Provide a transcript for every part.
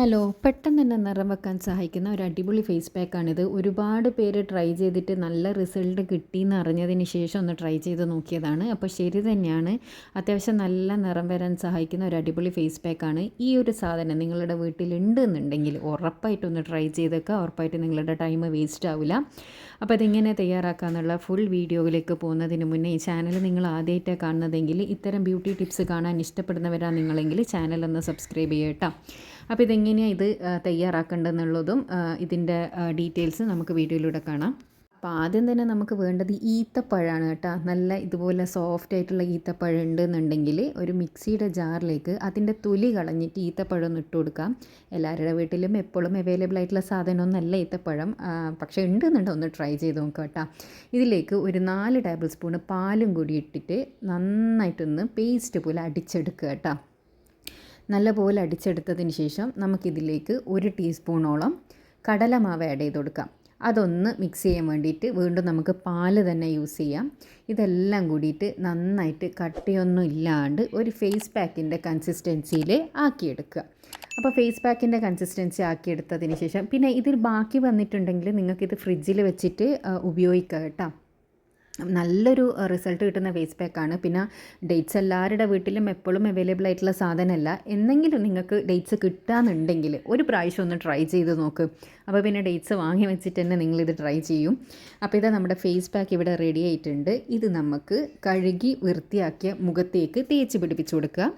Hello, പെട്ടെന്ന് തന്നെ നിറം വെക്കാൻ സഹായിക്കുന്ന ഒരു അടിപൊളി ഫേസ് പാക്കാണിത്. ഒരുപാട് പേര് ട്രൈ ചെയ്തിട്ട് നല്ല റിസൾട്ട് കിട്ടിയെന്ന് അറിഞ്ഞതിന് ശേഷം ഒന്ന് ട്രൈ ചെയ്ത് നോക്കിയതാണ്. അപ്പോൾ ശരി തന്നെയാണ്, അത്യാവശ്യം നല്ല നിറം വരാൻ സഹായിക്കുന്ന ഒരു അടിപൊളി ഫേസ് പാക്കാണ്. ഈ ഒരു സാധനം നിങ്ങളുടെ വീട്ടിലുണ്ട് എന്നുണ്ടെങ്കിൽ ഉറപ്പായിട്ടൊന്ന് ട്രൈ ചെയ്തേക്കുക. ഉറപ്പായിട്ട് നിങ്ങളുടെ ടൈം വേസ്റ്റ് ആവില്ല. അപ്പോൾ അതെങ്ങനെ തയ്യാറാക്കാമെന്നുള്ള ഫുൾ വീഡിയോയിലേക്ക് പോകുന്നതിന് മുന്നേ ഈ ചാനൽ നിങ്ങൾ ആദ്യമായിട്ടാണ് കാണുന്നതെങ്കിൽ, ഇത്തരം ബ്യൂട്ടി ടിപ്സ് കാണാൻ ഇഷ്ടപ്പെടുന്നവരാണ് നിങ്ങളെങ്കിൽ ചാനലൊന്ന് സബ്സ്ക്രൈബ് ചെയ്യട്ടോ. അപ്പോൾ ഇതെങ്ങനെയാണ് ഇത് തയ്യാറാക്കേണ്ടതെന്നുള്ളതും ഇതിൻ്റെ ഡീറ്റെയിൽസ് നമുക്ക് വീഡിയോയിലൂടെ കാണാം. അപ്പോൾ ആദ്യം തന്നെ നമുക്ക് വേണ്ടത് ഈത്തപ്പഴമാണ് കേട്ടോ. നല്ല ഇതുപോലെ സോഫ്റ്റ് ആയിട്ടുള്ള ഈത്തപ്പഴം ഉണ്ടെന്നുണ്ടെങ്കിൽ ഒരു മിക്സിയുടെ ജാറിലേക്ക് അതിൻ്റെ തൊലി കളഞ്ഞിട്ട് ഈത്തപ്പഴം ഒന്ന് ഇട്ട് കൊടുക്കാം. എല്ലാവരുടെ വീട്ടിലും എപ്പോഴും അവൈലബിൾ ആയിട്ടുള്ള സാധനമൊന്നല്ല ഈത്തപ്പഴം, പക്ഷേ ഉണ്ടെന്നുണ്ട്, ഒന്ന് ട്രൈ ചെയ്ത് നോക്കുക കേട്ടോ. ഇതിലേക്ക് ഒരു 4 ടേബിൾ സ്പൂണ് പാലും കൂടി ഇട്ടിട്ട് നന്നായിട്ടൊന്ന് പേസ്റ്റ് പോലെ അടിച്ചെടുക്കുക കേട്ടോ. നല്ലപോലെ അടിച്ചെടുത്തതിന് ശേഷം നമുക്കിതിലേക്ക് 1 ടീസ്പൂണോളം കടലമാവ് ആഡ് ചെയ്ത് കൊടുക്കാം. അതൊന്ന് മിക്സ് ചെയ്യാൻ വേണ്ടിയിട്ട് വീണ്ടും നമുക്ക് പാല് തന്നെ യൂസ് ചെയ്യാം. ഇതെല്ലാം കൂടിയിട്ട് നന്നായിട്ട് കട്ടിയൊന്നും ഇല്ലാണ്ട് ഒരു ഫേസ് പാക്കിൻ്റെ കൺസിസ്റ്റൻസിയിൽ ആക്കിയെടുക്കുക. അപ്പോൾ ഫേസ് പാക്കിൻ്റെ കൺസിസ്റ്റൻസി ആക്കിയെടുത്തതിന് ശേഷം പിന്നെ ഇതിൽ ബാക്കി വന്നിട്ടുണ്ടെങ്കിൽ നിങ്ങൾക്കിത് ഫ്രിഡ്ജിൽ വെച്ചിട്ട് ഉപയോഗിക്കുക കേട്ടോ. നല്ലൊരു റിസൾട്ട് കിട്ടുന്ന ഫേസ് പാക്കാണ്. പിന്നെ ഡേറ്റ്സ് എല്ലാവരുടെ വീട്ടിലും എപ്പോഴും അവൈലബിൾ ആയിട്ടുള്ള സാധനമല്ല. എന്നെങ്കിലും നിങ്ങൾക്ക് ഡേറ്റ്സ് കിട്ടാമെന്നുണ്ടെങ്കിൽ ഒരു പ്രാവശ്യം ഒന്ന് ട്രൈ ചെയ്ത് നോക്ക്. അപ്പോൾ പിന്നെ ഡേറ്റ്സ് വാങ്ങി വെച്ചിട്ട് തന്നെ നിങ്ങളിത് ട്രൈ ചെയ്യും. അപ്പോൾ ഇത് നമ്മുടെ ഫേസ് പാക്ക് ഇവിടെ റെഡി ആയിട്ടുണ്ട്. ഇത് നമുക്ക് കഴുകി വൃത്തിയാക്കിയ മുഖത്തേക്ക് തേച്ച് പിടിപ്പിച്ച് കൊടുക്കുക.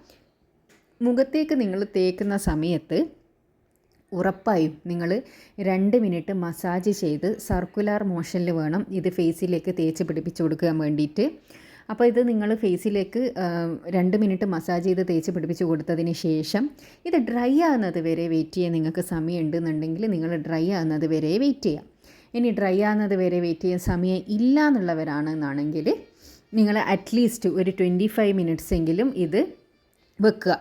മുഖത്തേക്ക് നിങ്ങൾ തേക്കുന്ന സമയത്ത് ഉറപ്പായും നിങ്ങൾ 2 മിനിറ്റ് മസാജ് ചെയ്ത് സർക്കുലർ മോഷനിൽ വേണം ഇത് ഫേസിലേക്ക് തേച്ച് പിടിപ്പിച്ച് കൊടുക്കാൻ വേണ്ടിയിട്ട്. അപ്പോൾ ഇത് നിങ്ങൾ ഫേസിലേക്ക് 2 മിനിറ്റ് മസാജ് ചെയ്ത് തേച്ച് പിടിപ്പിച്ച് കൊടുത്തതിന് ശേഷം ഇത് ഡ്രൈ ആകുന്നത് വരെ വെയിറ്റ് ചെയ്യാൻ നിങ്ങൾക്ക് സമയം ഉണ്ടെന്നുണ്ടെങ്കിൽ നിങ്ങൾ ഡ്രൈ ആകുന്നത് വരെ വെയിറ്റ് ചെയ്യാം. ഇനി ഡ്രൈ ആകുന്നത് വരെ വെയിറ്റ് ചെയ്യാൻ സമയം ഇല്ല എന്നുള്ളവരാണെന്നാണെങ്കിൽ നിങ്ങൾ അറ്റ്ലീസ്റ്റ് ഒരു 25 മിനിറ്റ്സ് എങ്കിലും ഇത് വെക്കുക.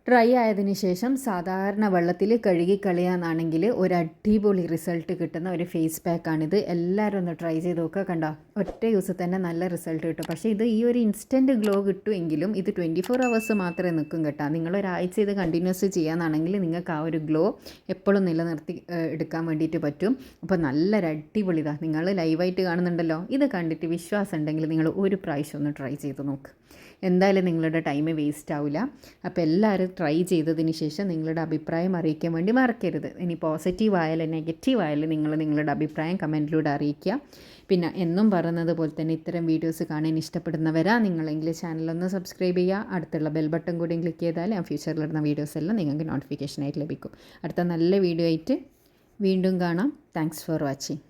ഡ്രൈ ആയതിനു ശേഷം സാധാരണ വെള്ളത്തിൽ കഴുകി കളയാന്നാണെങ്കിൽ ഒരു അടിപൊളി റിസൾട്ട് കിട്ടുന്ന ഒരു ഫേസ് പാക്കാണിത്. എല്ലാവരും ഒന്ന് ട്രൈ ചെയ്ത് നോക്കുക. കണ്ടോ, ഒറ്റ യൂസ് തന്നെ നല്ല റിസൾട്ട് കിട്ടും. പക്ഷേ ഇത് ഈ ഒരു ഇൻസ്റ്റൻറ്റ് ഗ്ലോ കിട്ടുമെങ്കിലും ഇത് 24 അവേഴ്സ് മാത്രമേ നിൽക്കും കേട്ടോ. നിങ്ങളൊരാഴ്ച ഇത് കണ്ടിന്യൂസ് ചെയ്യാന്നാണെങ്കിൽ നിങ്ങൾക്ക് ആ ഒരു ഗ്ലോ എപ്പോഴും നിലനിർത്തി എടുക്കാൻ വേണ്ടിയിട്ട് പറ്റും. അപ്പോൾ നല്ലൊരു അടിപൊളി ഇതാണ്. നിങ്ങൾ ലൈവായിട്ട് കാണുന്നുണ്ടല്ലോ, ഇത് കണ്ടിട്ട് വിശ്വാസം ഉണ്ടെങ്കിൽ നിങ്ങൾ ഒരു പ്രാവശ്യം ഒന്ന് ട്രൈ ചെയ്ത് നോക്ക്. എന്തായാലും നിങ്ങളുടെ ടൈം വേസ്റ്റ് ആവില്ല. അപ്പോൾ എല്ലാവരും ട്രൈ ചെയ്തതിന് ശേഷം നിങ്ങളുടെ അഭിപ്രായം അറിയിക്കാൻ വേണ്ടി മറക്കരുത്. ഇനി പോസിറ്റീവ് ആയാലും നെഗറ്റീവ് ആയാലും നിങ്ങളുടെ അഭിപ്രായം കമൻറ്റിലൂടെ അറിയിക്കുക. പിന്നെ എന്നും പറയുന്നത് പോലെ തന്നെ ഇത്തരം വീഡിയോസ് കാണാൻ ഇഷ്ടപ്പെടുന്നവരാ നിങ്ങളെങ്കിൽ ചാനലൊന്ന് സബ്സ്ക്രൈബ് ചെയ്യുക. അടുത്തുള്ള ബെൽ ബട്ടൺ കൂടി ക്ലിക്ക് ചെയ്താൽ ആ ഫ്യൂച്ചറിലിടുന്ന വീഡിയോസ് എല്ലാം നിങ്ങൾക്ക് നോട്ടിഫിക്കേഷനായിട്ട് ലഭിക്കും. അടുത്ത നല്ല വീഡിയോ ആയിട്ട് വീണ്ടും കാണാം. Thanks for watching.